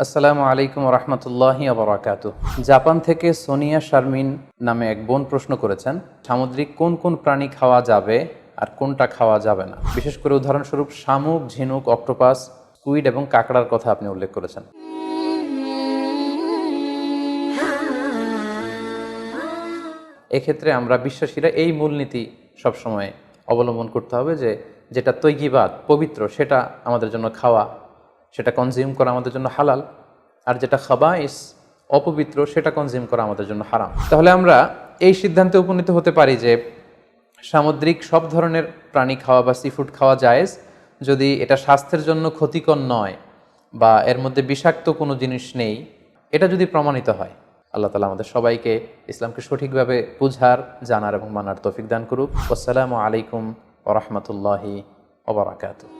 আসসালামু আলাইকুম রহমতুল্লাহি আবরাকাতু। জাপান থেকে সোনিয়া শারমিন নামে এক বোন প্রশ্ন করেছেন, সামুদ্রিক কোন কোন প্রাণী খাওয়া যাবে আর কোনটা খাওয়া যাবে না। বিশেষ করে উদাহরণস্বরূপ শামুক, ঝিনুক, অক্টোপাস, স্কুইড এবং কাঁকড়ার কথা আপনি উল্লেখ করেছেন। এক্ষেত্রে আমরা বিশ্বাসীরা এই মূলনীতি সবসময় অবলম্বন করতে হবে যে যেটা তৈগিবাত পবিত্র সেটা আমাদের জন্য খাওয়া, সেটা কনজিউম করা আমাদের জন্য হালাল, আর যেটা খাবাইস অপবিত্র সেটা কনজিউম করা আমাদের জন্য হারাম। তাহলে আমরা এই সিদ্ধান্তে উপনীত হতে পারি যে সামুদ্রিক সব ধরনের প্রাণী খাওয়া বা সি ফুড খাওয়া জায়েজ, যদি এটা স্বাস্থ্যের জন্য ক্ষতিকর নয় বা এর মধ্যে বিষাক্ত কোনো জিনিস নেই, এটা যদি প্রমাণিত হয়। আল্লাহ তাআলা আমাদের সবাইকে ইসলামকে সঠিকভাবে বুঝার, জানার এবং মানার তৌফিক দান করুক। আসসালামু আলাইকুম ওয়া রাহমাতুল্লাহি ওয়া বারাকাতুহু।